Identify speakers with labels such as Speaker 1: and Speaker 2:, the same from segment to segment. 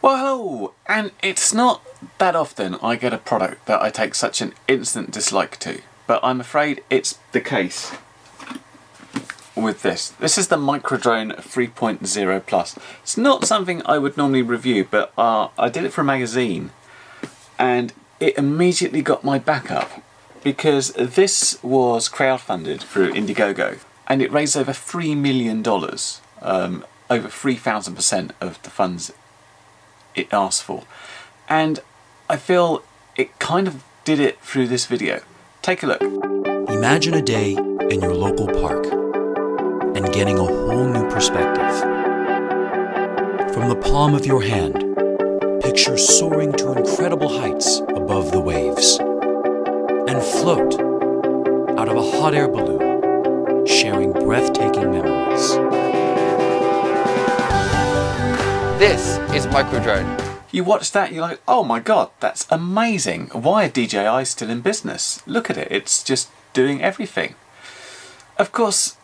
Speaker 1: Well, hello, and it's not that often I get a product that I take such an instant dislike to, but I'm afraid it's the case with this. This is the MicroDrone 3.0 Plus. It's not something I would normally review, but I did it for a magazine, and it immediately got my back up, because this was crowdfunded through Indegogo, and it raised over $3 million, over 3,000% of the funds it asked for, and I feel it kind of did it through this video. Take a look.
Speaker 2: Imagine a day in your local park and getting a whole new perspective. From the palm of your hand, picture soaring to incredible heights above the waves and float out of a hot air balloon, sharing breathtaking memories.
Speaker 3: This is MicroDrone.
Speaker 1: You watch that, you're like, oh my god, that's amazing. Why are DJI still in business? Look at it, it's just doing everything. Of course,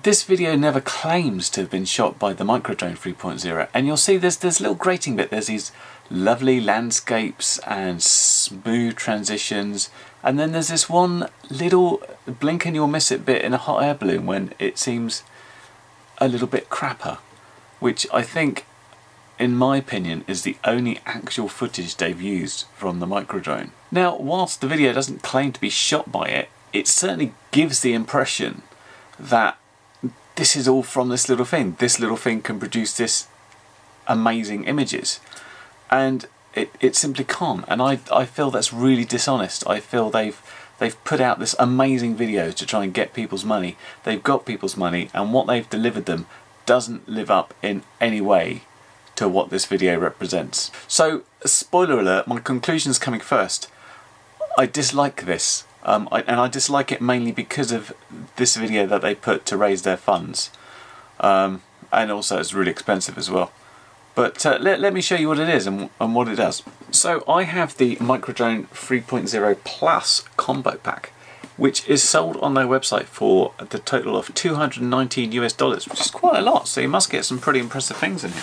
Speaker 1: this video never claims to have been shot by the MicroDrone 3.0, and you'll see there's this little grating bit, there's these lovely landscapes and smooth transitions, and then there's this one little blink and you'll miss it bit in a hot air balloon when it seems a little bit crapper, which I think, in my opinion, is the only actual footage they've used from the MicroDrone. Now, whilst the video doesn't claim to be shot by it, it certainly gives the impression that this is all from this little thing. This little thing can produce this amazing images, and it simply can't. And I feel that's really dishonest. I feel they've put out this amazing video to try and get people's money. They've got people's money, and what they've delivered them doesn't live up in any way to what this video represents. So, spoiler alert, my conclusion's coming first. I dislike this, and I dislike it mainly because of this video that they put to raise their funds, and also it's really expensive as well. But let me show you what it is and what it does. So I have the MicroDrone 3.0 Plus combo pack, which is sold on their website for the total of $219 US, which is quite a lot, so you must get some pretty impressive things in here.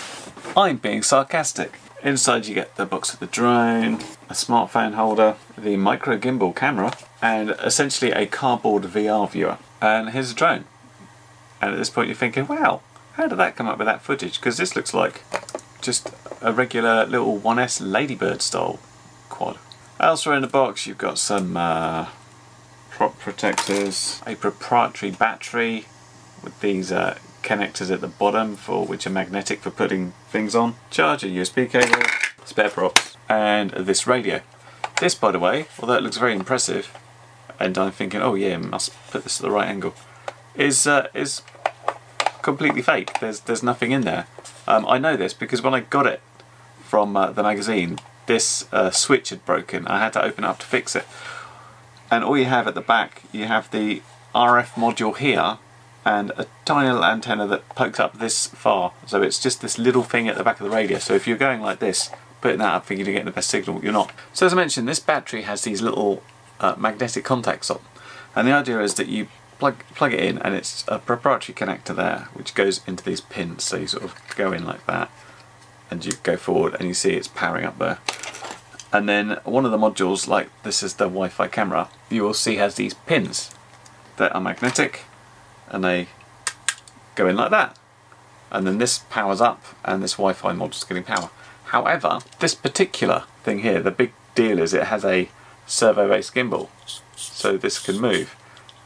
Speaker 1: I'm being sarcastic. Inside you get the box of the drone, a smartphone holder, the micro gimbal camera, and essentially a cardboard VR viewer. And here's a drone. And at this point you're thinking, wow, how did that come up with that footage? Because this looks like just a regular little 1S Ladybird style quad. Elsewhere in the box you've got some prop protectors, a proprietary battery with these connectors at the bottom which are magnetic for putting things on, charger, USB cable, spare props, and this radio. This, by the way, although it looks very impressive, and I'm thinking, oh yeah, must put this at the right angle, is completely fake. There's nothing in there. I know this because when I got it from the magazine, this switch had broken. I had to open it up to fix it. And all you have at the back, you have the RF module here and a tiny little antenna that pokes up this far. So it's just this little thing at the back of the radio. So if you're going like this, putting that up thinking you're getting the best signal, you're not. So as I mentioned, this battery has these little magnetic contacts on. And the idea is that you plug it in, and it's a proprietary connector there which goes into these pins. So you sort of go in like that and you go forward and you see it's powering up there. And then one of the modules, like this is the Wi-Fi camera, you will see has these pins that are magnetic, and they go in like that. And then this powers up, and this Wi-Fi module's getting power. However, this particular thing here, the big deal is it has a servo-based gimbal, so this can move.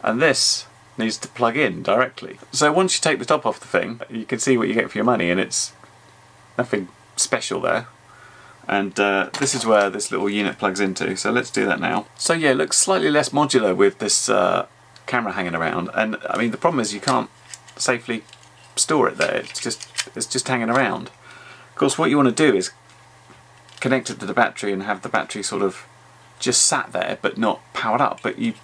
Speaker 1: And this needs to plug in directly. So once you take the top off the thing, you can see what you get for your money, and it's nothing special there. And this is where this little unit plugs into, so let's do that now. So yeah, it looks slightly less modular with this camera hanging around, and I mean the problem is you can't safely store it there, it's just hanging around. Of course what you want to do is connect it to the battery and have the battery sort of just sat there but not powered up, but you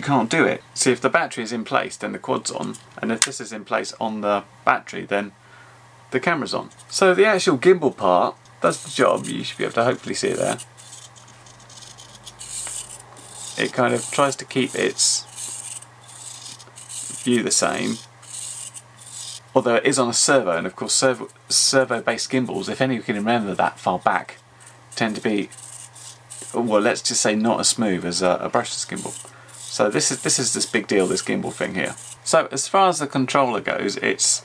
Speaker 1: can't do it. See, if the battery is in place then the quad's on, and if this is in place on the battery then the camera's on. So the actual gimbal part does the job. You should be able to hopefully see it there. It kind of tries to keep its view the same, although it is on a servo, and of course servo-based gimbals, if any of you can remember that far back, tend to be, well, let's just say not as smooth as a brushless gimbal. So this is this big deal, this gimbal thing here. So as far as the controller goes, it's,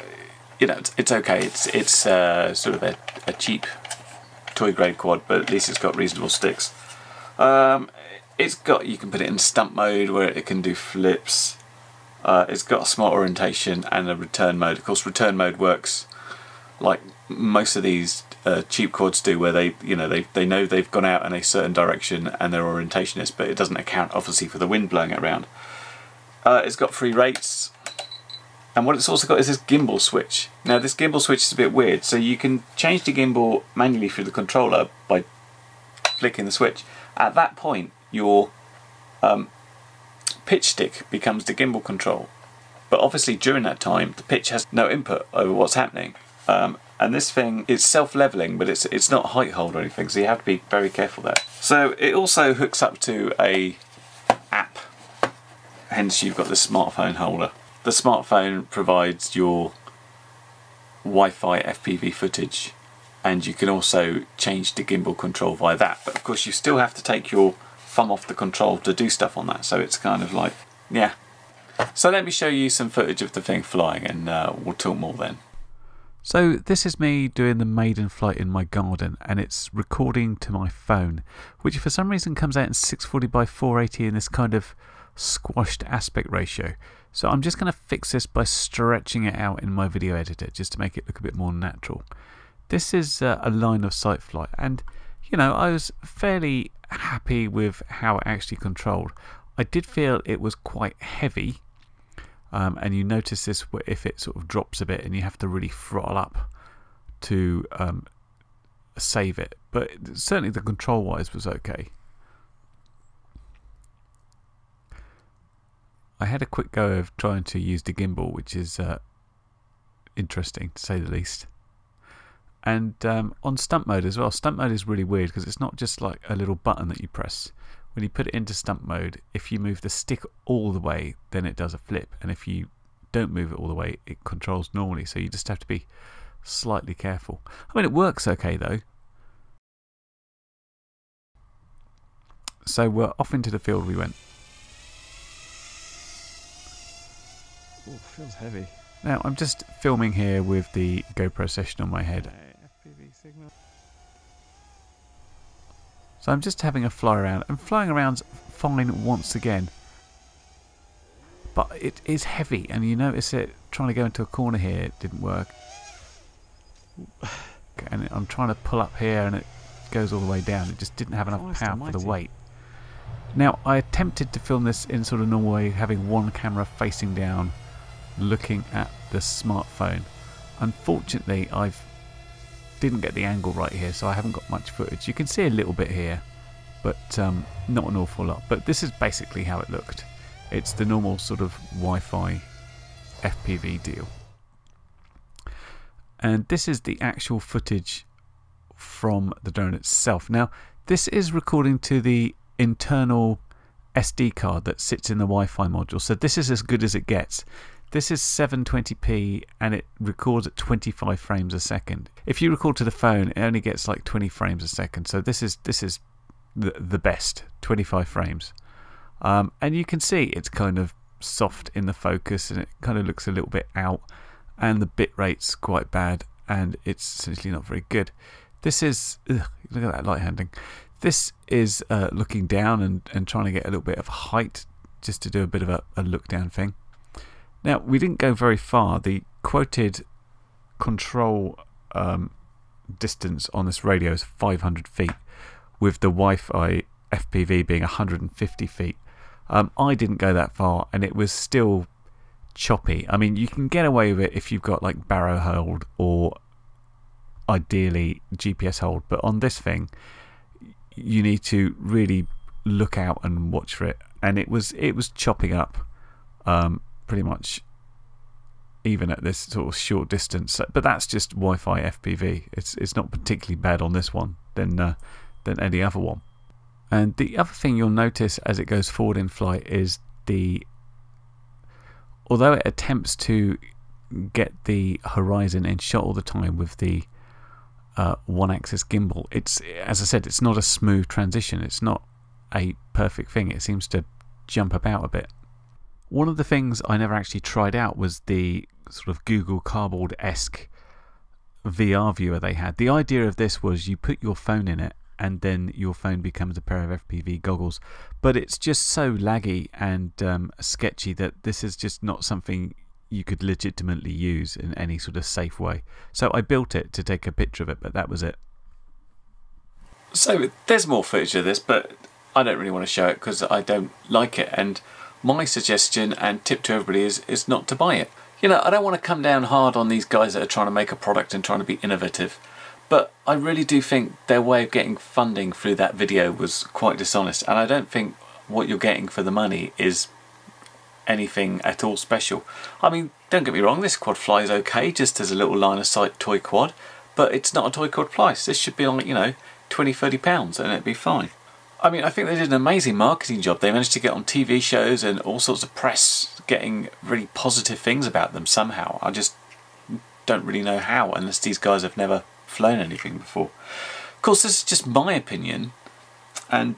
Speaker 1: you know, it's okay. It's sort of a cheap toy grade quad, but at least it's got reasonable sticks. It's got, you can put it in stunt mode where it can do flips. It's got a smart orientation and a return mode. Of course, return mode works like most of these cheap quads do, where they know they've gone out in a certain direction and their orientation is, but it doesn't account obviously for the wind blowing it around. It's got 3 rates, and what it's also got is this gimbal switch. Now this gimbal switch is a bit weird, so you can change the gimbal manually through the controller by flicking the switch. At that point, your pitch stick becomes the gimbal control, but obviously during that time the pitch has no input over what's happening. And this thing is self-leveling, but it's not height hold or anything, so you have to be very careful there. So it also hooks up to a app, hence you've got the smartphone holder. The smartphone provides your Wi-Fi FPV footage, and you can also change the gimbal control via that, but of course you still have to take your thumb off the control to do stuff on that, so it's kind of like, yeah. So let me show you some footage of the thing flying, and we'll talk more then. So this is me doing the maiden flight in my garden, and it's recording to my phone, which for some reason comes out in 640 by 480 in this kind of squashed aspect ratio. So I'm just going to fix this by stretching it out in my video editor just to make it look a bit more natural. This is a line of sight flight, and you know, I was fairly happy with how it actually controlled. I did feel it was quite heavy. And you notice this if it sort of drops a bit and you have to really throttle up to save it, but certainly the control wise was okay. I had a quick go of trying to use the gimbal, which is interesting to say the least. And on stunt mode as well. Stunt mode is really weird because it's not just like a little button that you press. When you put it into stunt mode, if you move the stick all the way, then it does a flip, and if you don't move it all the way, it controls normally, so you just have to be slightly careful. I mean, it works okay though. So we're off into the field we went.
Speaker 4: Oh, feels heavy.
Speaker 1: Now I'm just filming here with the GoPro Session on my head.
Speaker 4: FPV signal.
Speaker 1: So I'm just having a fly around, and flying around's fine once again. But it is heavy, and you notice it trying to go into a corner here, it didn't work. And I'm trying to pull up here and it goes all the way down. It just didn't have enough power for the weight. Now I attempted to film this in sort of normal way, having one camera facing down, looking at the smartphone. Unfortunately I didn't get the angle right here, so I haven't got much footage. You can see a little bit here, but not an awful lot. But this is basically how it looked. It's the normal sort of Wi-Fi FPV deal. And this is the actual footage from the drone itself. Now this is recording to the internal SD card that sits in the Wi-Fi module, so this is as good as it gets. This is 720p and it records at 25 frames a second. If you record to the phone, it only gets like 20 frames a second. So this is the best, 25 frames. And you can see it's kind of soft in the focus, and it kind of looks a little bit out, and the bit rate's quite bad, and it's essentially not very good. This is, look at that light handling. This is looking down and trying to get a little bit of height just to do a bit of a look down thing. Now we didn't go very far. The quoted control distance on this radio is 500 feet, with the Wi-Fi FPV being 150 feet. I didn't go that far, and it was still choppy. I mean, you can get away with it if you've got like barrow hold or ideally GPS hold, but on this thing you need to really look out and watch for it, and it was chopping up pretty much even at this sort of short distance. But that's just Wi-Fi FPV. It's not particularly bad on this one than any other one. And the other thing you'll notice as it goes forward in flight is although it attempts to get the horizon in shot all the time with the one-axis gimbal. It's, as I said, it's not a smooth transition. It's not a perfect thing. It seems to jump about a bit. One of the things I never actually tried out was the sort of Google Cardboard-esque VR viewer they had. The idea of this was you put your phone in it and then your phone becomes a pair of FPV goggles, but it's just so laggy and sketchy that this is just not something you could legitimately use in any sort of safe way. So I built it to take a picture of it, but that was it. So there's more footage of this, but I don't really want to show it because I don't like it, and my suggestion and tip to everybody is not to buy it. You know, I don't want to come down hard on these guys that are trying to make a product and trying to be innovative, but I really do think their way of getting funding through that video was quite dishonest, and I don't think what you're getting for the money is anything at all special. I mean, don't get me wrong, this quad flies okay just as a little line of sight toy quad, but it's not a toy quad price. This should be like, you know, £20–30 and it'd be fine. I mean, I think they did an amazing marketing job. They managed to get on TV shows and all sorts of press getting really positive things about them somehow. I just don't really know how, unless these guys have never flown anything before. Of course, this is just my opinion, and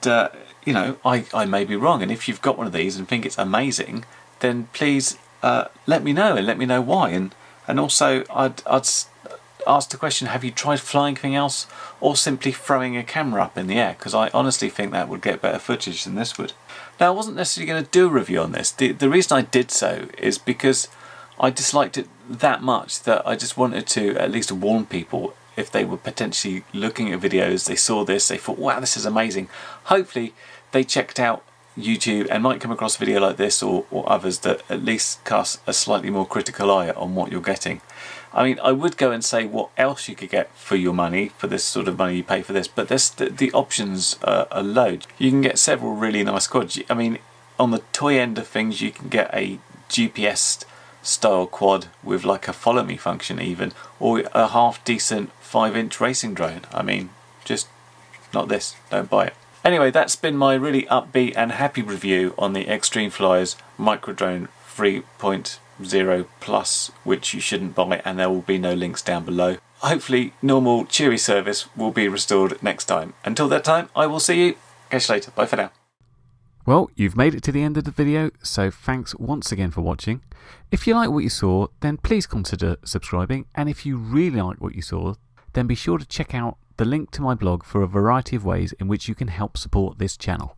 Speaker 1: you know, I may be wrong, and if you've got one of these and think it's amazing, then please let me know, and let me know why. And also, I'd ask the question, have you tried flying anything else, or simply throwing a camera up in the air? Because I honestly think that would get better footage than this would. Now, I wasn't necessarily going to do a review on this. The reason I did so is because I disliked it that much that I just wanted to at least warn people if they were potentially looking at videos, they saw this, they thought, wow, this is amazing. Hopefully they checked out YouTube and might come across a video like this or others that at least cast a slightly more critical eye on what you're getting. I mean, I would go and say what else you could get for your money, for this sort of money you pay for this, but the options are loads. You can get several really nice quads. I mean, on the toy end of things, you can get a GPS style quad with like a follow me function even, or a half decent 5-inch racing drone. I mean, just not this, don't buy it. Anyway, that's been my really upbeat and happy review on the Extreme Flyers MicroDrone 3.0 Plus, which you shouldn't buy, and there will be no links down below. Hopefully normal cheery service will be restored next time. Until that time, I will see you. Catch you later. Bye for now. Well, you've made it to the end of the video, so thanks once again for watching. If you like what you saw, then please consider subscribing, and if you really like what you saw, then be sure to check out the link to my blog for a variety of ways in which you can help support this channel.